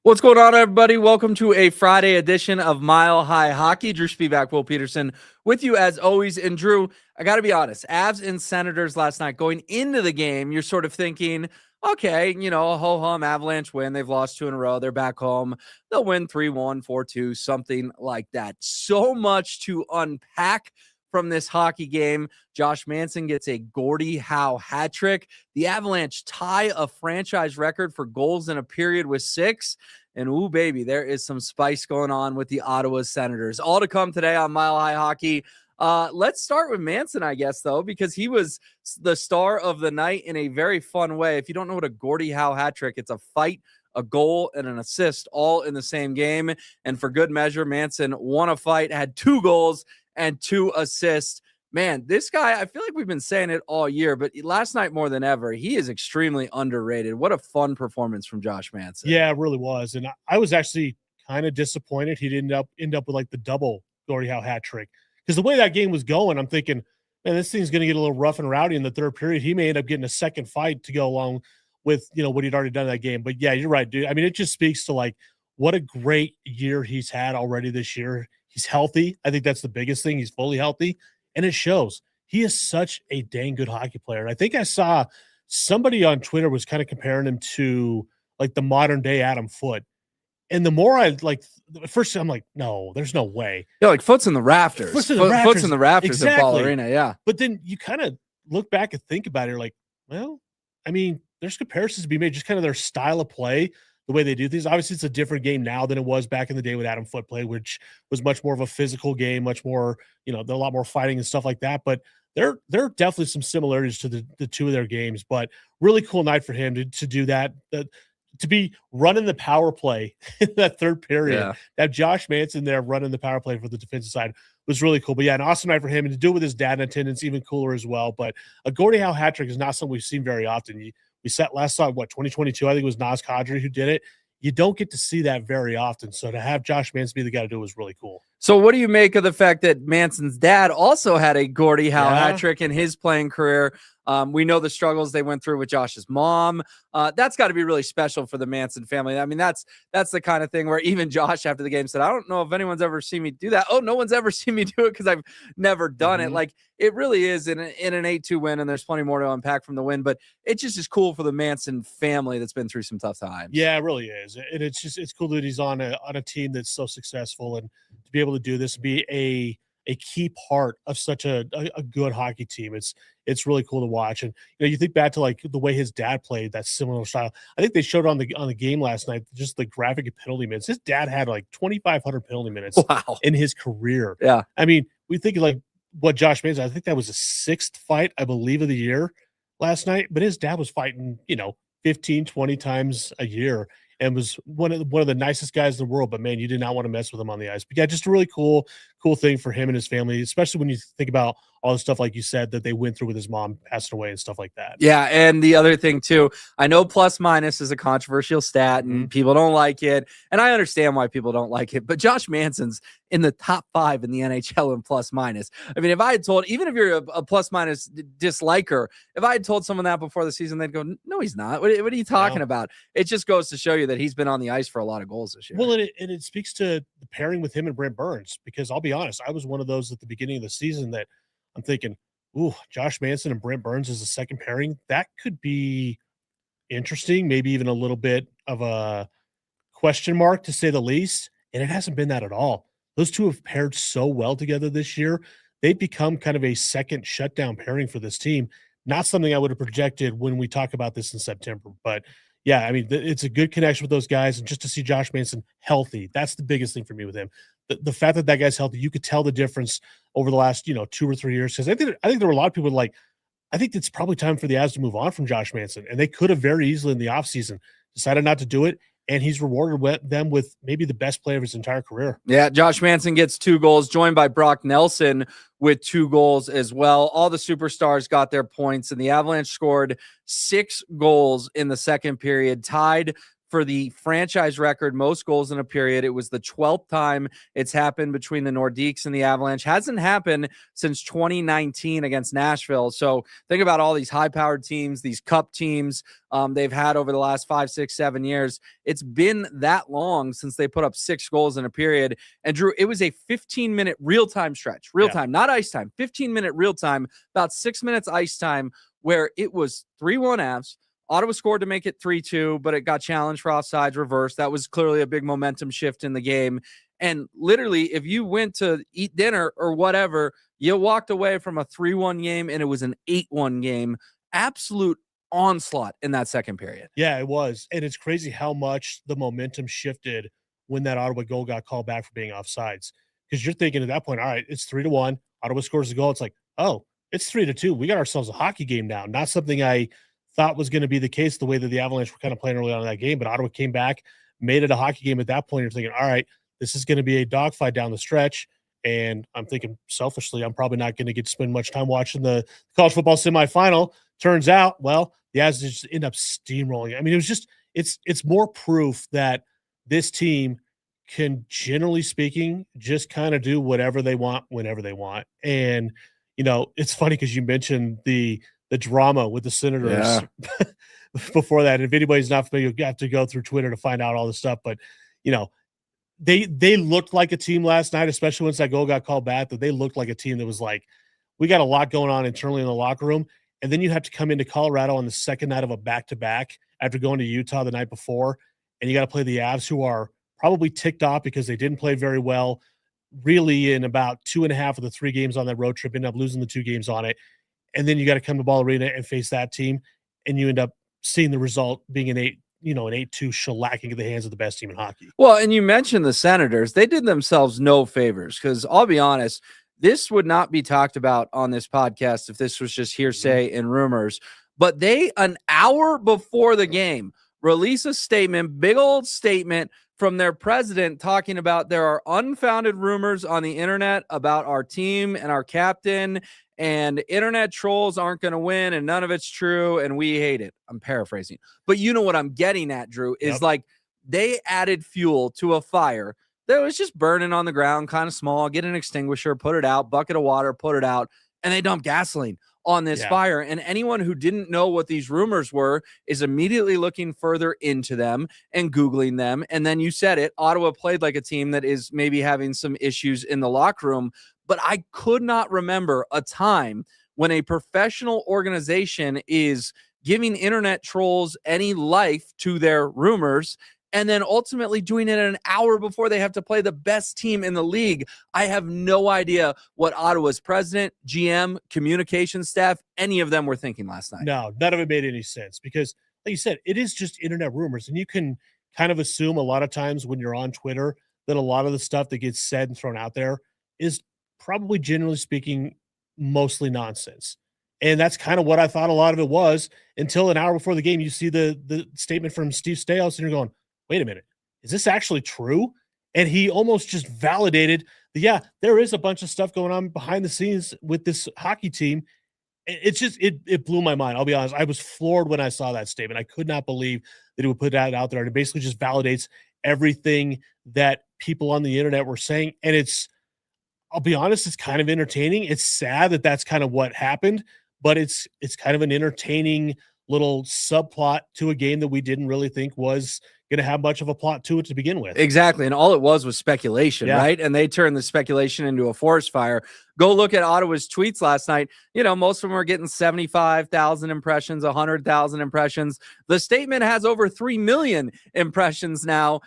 What's going on, everybody? Welcome to a Friday edition of Mile High Hockey. Drew Spivak, Will Peterson with you as always. And Drew, I got to be honest, Avs and Senators last night going into the game, you're sort of thinking, okay, ho-hum, Avalanche win. They've lost 2 in a row. They're back home. They'll win 3-1, 4-2, something like that. So much to unpack from this hockey game. Josh Manson gets a Gordie Howe hat trick. The Avalanche tie a franchise record for goals in a period with 6. And ooh, baby, there is some spice going on with the Ottawa Senators. All to come today on Mile High Hockey. Let's start with Manson, I guess, though, because he was the star of the night in a very fun way. If you don't know what a Gordie Howe hat trick, it's a fight, a goal, and an assist all in the same game. And for good measure, Manson won a fight, had 2 goals and 2 assists. Man, this guy, I feel like we've been saying it all year, but last night more than ever, he is extremely underrated. What a fun performance from Josh Manson. Yeah, it really was. And I was actually kind of disappointed he didn't end up with like the double Gordie Howe hat trick. Because the way that game was going, I'm thinking, man, this thing's going to get a little rough and rowdy in the third period. He may end up getting a second fight to go along with, what he'd already done in that game. But yeah, you're right, dude. I mean, it just speaks to like what a great year he's had already this year. He's healthy. I think that's the biggest thing. He's fully healthy. And it shows. He is such a dang good hockey player. And I think I saw somebody on Twitter was kind of comparing him to like the modern day Adam Foote. And the more I like, at first I'm like, no, there's no way. Yeah, like Foot's in the rafters. Foot's in the rafters exactly. At Ball Arena, yeah. But then you kind of look back and think about it. You're like, well, I mean, there's comparisons to be made, just kind of their style of play, the way they do things. Obviously, it's a different game now than it was back in the day with Adam Foote played, which was much more of a physical game, much more, a lot more fighting and stuff like that. But there are definitely some similarities to the two of their games. But really cool night for him to do that. To be running the power play in that third period, yeah. That Josh Manson there running the power play for the defensive side was really cool. But yeah, an awesome night for him, and to do it with his dad in attendance, even cooler as well. But a Gordie Howe hat trick is not something we've seen very often. We saw 2022, I think it was Naz Kadri who did it. You don't get to see that very often. So to have Josh Manson be the guy to do it was really cool. So what do you make of the fact that Manson's dad also had a Gordie Howe hat trick in his playing career? We know the struggles they went through with Josh's mom. That's got to be really special for the Manson family. I mean, that's the kind of thing where even Josh after the game said, I don't know if anyone's ever seen me do that. Oh, no one's ever seen me do it because I've never done it. Like, it really is in an 8-2 win, and there's plenty more to unpack from the win, but it just is cool for the Manson family that's been through some tough times. Yeah, it really is. And it's cool that he's on a team that's so successful, and to be able to do this, be a key part of such a good hockey team. It's really cool to watch. And you think back to like the way his dad played, that similar style. I think they showed on the game last night just the graphic of penalty minutes. His dad had like 2,500 penalty minutes in his career. Yeah. I mean, we think like what Josh Manson, I think that was his 6th fight, I believe, of the year last night. But his dad was fighting, 15, 20 times a year, and was one of the nicest guys in the world. But man, you did not want to mess with him on the ice. But yeah, just a really cool thing for him and his family, especially when you think about all the stuff, like you said, that they went through with his mom passing away and stuff like that. Yeah. And the other thing too, I know plus minus is a controversial stat and people don't like it. And I understand why people don't like it, but Josh Manson's in the top 5 in the NHL in plus minus. I mean, if I had told, even if you're a plus minus disliker, if I had told someone that before the season, they'd go, no, he's not. What are you talking about? It just goes to show you that he's been on the ice for a lot of goals this year. Well, and it speaks to the pairing with him and Brent Burns, because I'll be honest, I was one of those at the beginning of the season that I'm thinking, ooh, Josh Manson and Brent Burns as a second pairing, that could be interesting, maybe even a little bit of a question mark, to say the least. And it hasn't been that at all. Those two have paired so well together this year. They've become kind of a second shutdown pairing for this team. Not something I would have projected when we talk about this in September. But yeah, I mean, it's a good connection with those guys. And just to see Josh Manson healthy, that's the biggest thing for me with him. The fact that guy's healthy, you could tell the difference over the last, 2 or 3 years. Because I think there were a lot of people like, I think it's probably time for the Avs to move on from Josh Manson. And they could have very easily in the offseason decided not to do it. And he's rewarded them with maybe the best play of his entire career. Yeah, Josh Manson gets 2 goals, joined by Brock Nelson with 2 goals as well. All the superstars got their points, and the Avalanche scored 6 goals in the second period, tied for the franchise record most goals in a period. It was the 12th time it's happened between the Nordiques and the Avalanche. Hasn't happened since 2019 against Nashville. So think about all these high-powered teams, these cup teams they've had over the last 5, 6, 7 years. It's been that long since they put up 6 goals in a period. And Drew, it was a 15-minute real-time stretch, real-time, not ice time, 15-minute real-time, about 6 minutes ice time, where it was 3-1 Avs. Ottawa scored to make it 3-2, but it got challenged for offsides reverse. That was clearly a big momentum shift in the game. And literally, if you went to eat dinner or whatever, you walked away from a 3-1 game, and it was an 8-1 game. Absolute onslaught in that second period. Yeah, it was. And it's crazy how much the momentum shifted when that Ottawa goal got called back for being offsides. Because you're thinking at that point, all right, it's 3-1. Ottawa scores the goal. It's like, oh, it's 3-2. We got ourselves a hockey game now. Not something I thought was going to be the case the way that the Avalanche were kind of playing early on in that game. But Ottawa came back, made it a hockey game at that point. You're thinking, all right, this is going to be a dogfight down the stretch. And I'm thinking selfishly, I'm probably not going to get to spend much time watching the college football semifinal. Turns out, well, the Avs just end up steamrolling. I mean, it was just, it's more proof that this team can, generally speaking, just kind of do whatever they want, whenever they want. And, you know, it's funny because you mentioned the drama with the Senators before that. And if anybody's not familiar, you have to go through Twitter to find out all this stuff. But, you know, they looked like a team last night, especially once that goal got called back, that they looked like a team that was like, we got a lot going on internally in the locker room. And then you have to come into Colorado on the second night of a back-to-back after going to Utah the night before, and you got to play the Avs, who are probably ticked off because they didn't play very well, really, in about 2.5 of the 3 games on that road trip, ended up losing the 2 games on it. And then you got to come to Ball Arena and face that team, and you end up seeing the result being an 8-2 shellacking at the hands of the best team in hockey. Well, and you mentioned the Senators. They did themselves no favors, because I'll be honest, this would not be talked about on this podcast if this was just hearsay and rumors. But they, an hour before the game, release a statement, big old statement from their president, talking about there are unfounded rumors on the internet about our team and our captain, and internet trolls aren't going to win, and none of it's true, and we hate it. I'm paraphrasing. But you know what I'm getting at, Drew, is like they added fuel to a fire that was just burning on the ground, kind of small. Get an extinguisher, put it out, bucket of water, put it out, and they dump gasoline on this fire. And anyone who didn't know what these rumors were is immediately looking further into them and Googling them. And then you said it, Ottawa played like a team that is maybe having some issues in the locker room. But I could not remember a time when a professional organization is giving internet trolls any life to their rumors, and then ultimately doing it an hour before they have to play the best team in the league. I have no idea what Ottawa's president, GM, communication staff, any of them were thinking last night. No, none of it made any sense, because, like you said, it is just internet rumors. And you can kind of assume a lot of times when you're on Twitter that a lot of the stuff that gets said and thrown out there is probably, generally speaking, mostly nonsense. And that's kind of what I thought a lot of it was, until an hour before the game, you see the statement from Steve Staios, and you're going, wait a minute, is this actually true? And he almost just validated that, there is a bunch of stuff going on behind the scenes with this hockey team. It's just, it blew my mind. I'll be honest. I was floored when I saw that statement. I could not believe that he would put that out there. And it basically just validates everything that people on the internet were saying. And I'll be honest, it's kind of entertaining. It's sad that that's kind of what happened, but it's kind of an entertaining little subplot to a game that we didn't really think was going to have much of a plot to it to begin with. Exactly. And all it was speculation, right? And they turned the speculation into a forest fire. Go look at Ottawa's tweets last night. You know, most of them are getting 75,000 impressions, 100,000 impressions. The statement has over 3 million impressions now,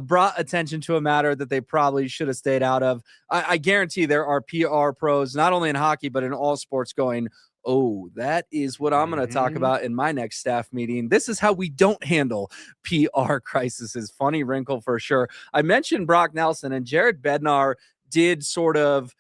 brought attention to a matter that they probably should have stayed out of. I guarantee there are PR pros, not only in hockey, but in all sports, going, oh, that is what I'm going to talk about in my next staff meeting. This is how we don't handle PR crises. Funny wrinkle for sure. I mentioned Brock Nelson, and Jared Bednar did sort of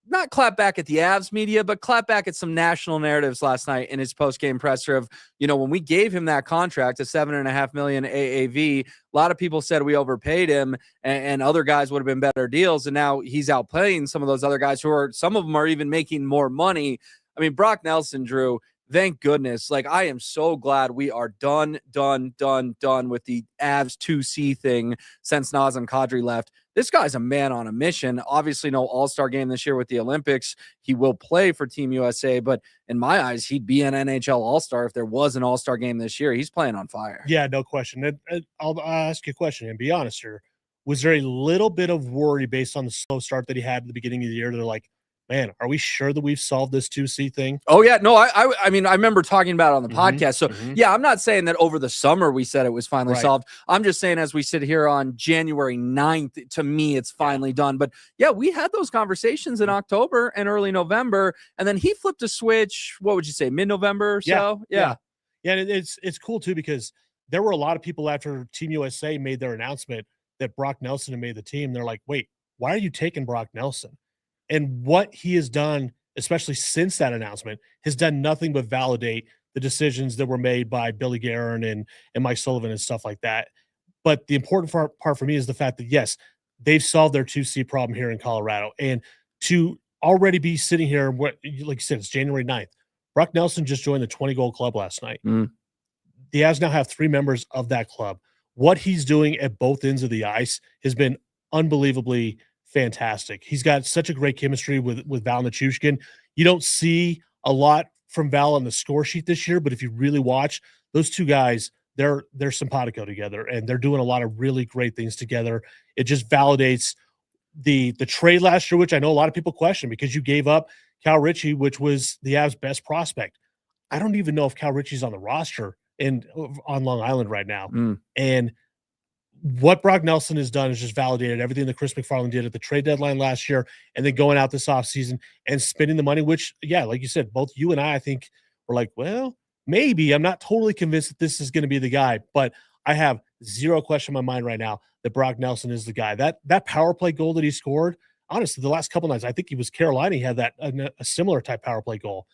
not clap back at the Avs media, but clap back at some national narratives last night in his post-game presser of, when we gave him that contract, a $7.5 million AAV, a lot of people said we overpaid him and other guys would have been better deals. And now he's outplaying some of those other guys some of them are even making more money. I mean, Brock Nelson, Drew, Thank goodness. Like, I am so glad we are done with the Avs 2C thing since Nazem Kadri left. This guy's a man on a mission. Obviously, no all-star game this year with the Olympics. He will play for Team USA, but in my eyes, he'd be an NHL all-star if there was an all-star game this year. He's playing on fire. Yeah, no question. And I'll ask you a question and be honest here. Was there a little bit of worry based on the slow start that he had at the beginning of the year? They're like, man, are we sure that we've solved this 2C thing? Oh, yeah. No, I mean, I remember talking about it on the podcast. So, yeah, I'm not saying that over the summer we said it was finally solved. I'm just saying as we sit here on January 9th, to me, it's finally done. But, yeah, we had those conversations in October and early November, and then he flipped a switch, what would you say, mid-November or so? Yeah, and it's cool, too, because there were a lot of people after Team USA made their announcement that Brock Nelson had made the team. They're like, wait, why are you taking Brock Nelson? And what he has done, especially since that announcement, has done nothing but validate the decisions that were made by Billy Guerin and Mike Sullivan and stuff like that. But the important part for me is the fact that, yes, they've solved their 2C problem here in Colorado. And to already be sitting here, like you said, it's January 9th. Brock Nelson just joined the 20-goal club last night. The Avs now have 3 members of that club. What he's doing at both ends of the ice has been unbelievably fantastic. He's got such a great chemistry with Val Nichushkin. You don't see a lot from Val on the score sheet this year, but if you really watch, those two guys, they're simpatico together, and they're doing a lot of really great things together. It just validates the trade last year, which I know a lot of people question because you gave up Cal Ritchie, which was the Avs' best prospect. I don't even know if Cal Ritchie's on the roster on Long Island right now. And what Brock Nelson has done is just validated everything that Chris McFarland did at the trade deadline last year, and then going out this offseason and spending the money, which, yeah, like you said, both you and I think were like, well, maybe. I'm not totally convinced that this is going to be the guy, but I have zero question in my mind right now that Brock Nelson is the guy. That power play goal that he scored, honestly, the last couple nights, I think he was Carolina. He had a similar type power play goal.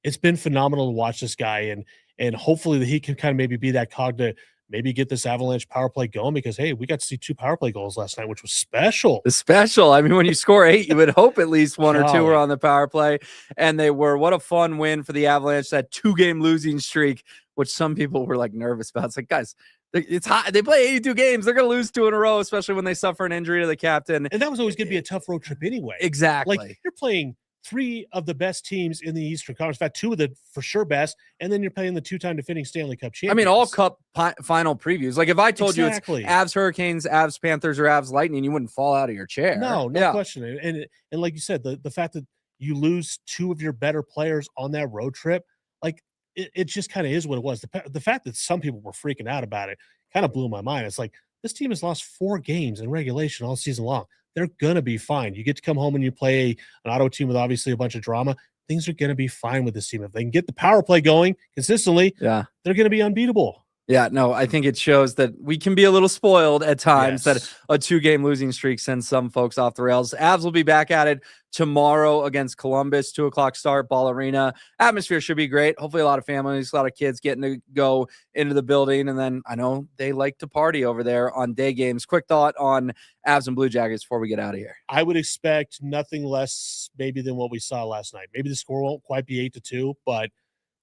It's been phenomenal to watch this guy, and hopefully that he can kind of maybe be that cog to maybe get this Avalanche power play going because, hey, we got to see 2 power play goals last night, which was special. It's special. I mean, when you score 8, you would hope at least 1 or 2 were on the power play, and they were. What a fun win for the Avalanche, that 2-game losing streak, which some people were like nervous about. It's like, guys, it's hot. They play 82 games. They're going to lose 2 in a row, especially when they suffer an injury to the captain. And that was always going to be a tough road trip anyway. Exactly. Like, you're playing 3 of the best teams in the Eastern Conference. In fact, 2 of the for sure best, and then you're playing the 2-time defending Stanley Cup champions. I mean, all Cup final previews. Like, if I told you it's Avs Hurricanes, Avs Panthers, or Avs Lightning, you wouldn't fall out of your chair. No question. And like you said, the fact that you lose 2 of your better players on that road trip, like, it just kind of is what it was. The fact that some people were freaking out about it kind of blew my mind. It's like, this team has lost 4 games in regulation all season long. They're going to be fine. You get to come home and you play an Ottawa team with obviously a bunch of drama. Things are going to be fine with this team. If they can get the power play going consistently, they're going to be unbeatable. Yeah, no, I think it shows that we can be a little spoiled at times, that a 2-game losing streak sends some folks off the rails. Avs will be back at it tomorrow against Columbus, 2:00 start, Ball Arena. Atmosphere should be great. Hopefully a lot of families, a lot of kids getting to go into the building. And then I know they like to party over there on day games. Quick thought on Avs and Blue Jackets before we get out of here. I would expect nothing less maybe than what we saw last night. Maybe the score won't quite be 8-2, but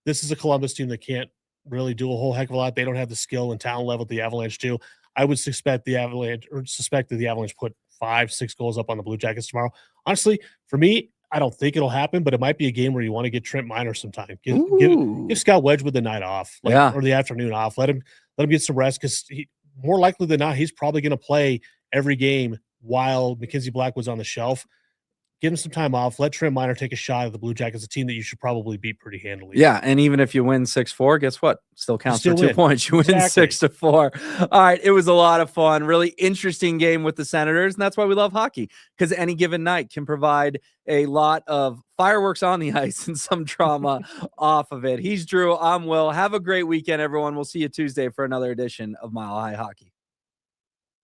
this is a Columbus team that can't really do a whole heck of a lot. They don't have the skill and talent level the Avalanche do. I would suspect that the Avalanche put 5-6 goals up on the Blue Jackets tomorrow. Honestly, for me, I don't think it'll happen, but it might be a game where you want to get Trent Miner sometime. Give Scott Wedgwood the night off, or the afternoon off. Let him get some rest, because more likely than not, he's probably going to play every game while Mackenzie Blackwood's on the shelf. Give him some time off. Let Trent Miner take a shot at the Blue Jackets, a team that you should probably beat pretty handily. Yeah, and even if you win 6-4, guess what? Still counts for 2 points. You win 6-4. All right, it was a lot of fun. Really interesting game with the Senators, and that's why we love hockey, because any given night can provide a lot of fireworks on the ice and some drama off of it. He's Drew. I'm Will. Have a great weekend, everyone. We'll see you Tuesday for another edition of Mile High Hockey.